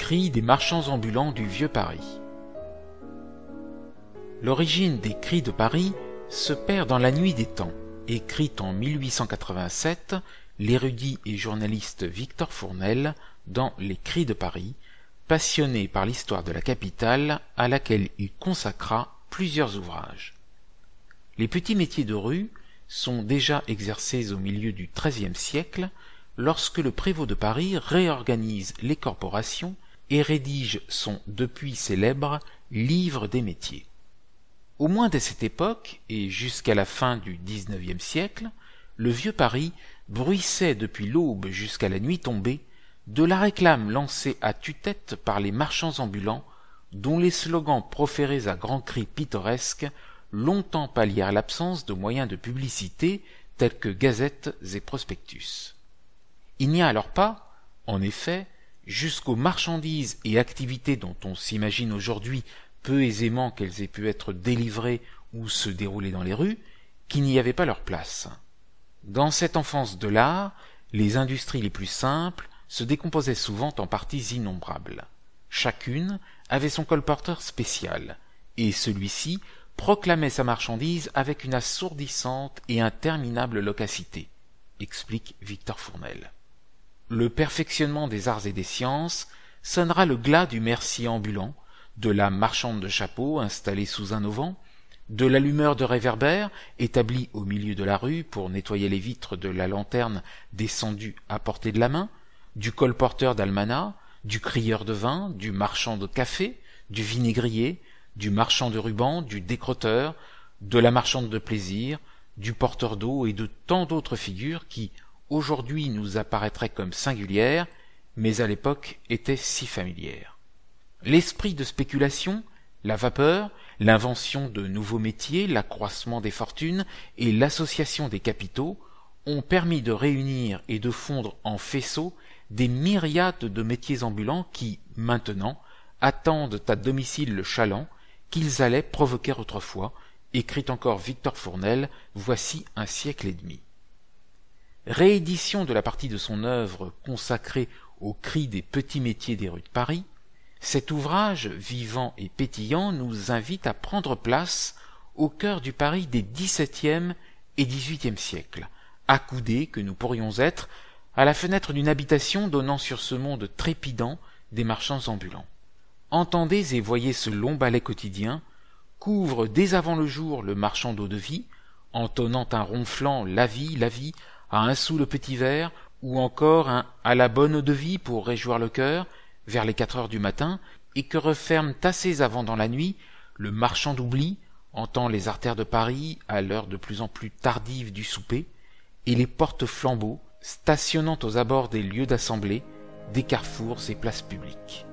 cris des marchands ambulants du vieux Paris. L'origine des cris de Paris se perd dans La Nuit des temps, écrite en 1887, l'érudit et journaliste Victor Fournel dans Les Cris de Paris, passionné par l'histoire de la capitale à laquelle il consacra plusieurs ouvrages. Les petits métiers de rue sont déjà exercés au milieu du XIIIe siècle, lorsque le prévôt de Paris réorganise les corporations et rédige son depuis célèbre Livre des métiers. Au moins dès cette époque, et jusqu'à la fin du XIXe siècle, le vieux Paris bruissait depuis l'aube jusqu'à la nuit tombée de la réclame lancée à tue-tête par les marchands ambulants, dont les slogans proférés à grands cris pittoresques longtemps pallièrent l'absence de moyens de publicité tels que gazettes et prospectus. Il n'y a alors pas, en effet, jusqu'aux marchandises et activités dont on s'imagine aujourd'hui peu aisément qu'elles aient pu être délivrées ou se dérouler dans les rues, qui n'y avaient pas leur place. Dans cette enfance de l'art, les industries les plus simples se décomposaient souvent en parties innombrables. Chacune avait son colporteur spécial, et celui-ci proclamait sa marchandise avec une assourdissante et interminable loquacité, explique Victor Fournel. Le perfectionnement des arts et des sciences sonnera le glas du mercier ambulant, de la marchande de chapeaux installée sous un auvent, de l'allumeur de réverbères établi au milieu de la rue pour nettoyer les vitres de la lanterne descendue à portée de la main, du colporteur d'almanach, du crieur de vin, du marchand de café, du vinaigrier, du marchand de rubans, du décrotteur, de la marchande de plaisir, du porteur d'eau et de tant d'autres figures qui, aujourd'hui, nous apparaîtraient comme singulières, mais à l'époque étaient si familières. L'esprit de spéculation, la vapeur, l'invention de nouveaux métiers, l'accroissement des fortunes et l'association des capitaux ont permis de réunir et de fondre en faisceau des myriades de métiers ambulants qui, maintenant, attendent à domicile le chaland qu'ils allaient provoquer autrefois, écrit encore Victor Fournel, voici un siècle et demi. Réédition de la partie de son œuvre consacrée au cri des petits métiers des rues de Paris, cet ouvrage vivant et pétillant nous invite à prendre place au cœur du Paris des XVIIe et XVIIIe siècles, accoudés que nous pourrions être à la fenêtre d'une habitation donnant sur ce monde trépidant des marchands ambulants. Entendez et voyez ce long ballet quotidien, couvre dès avant le jour le marchand d'eau-de-vie, entonnant un ronflant la vie, à un sou le petit verre, ou encore un à la bonne eau-de-vie pour réjouir le cœur, vers les 4 heures du matin, et que referment assez avant dans la nuit le marchand d'oubli, hantant les artères de Paris à l'heure de plus en plus tardive du souper, et les porte-flambeaux stationnant aux abords des lieux d'assemblée, des carrefours et places publiques.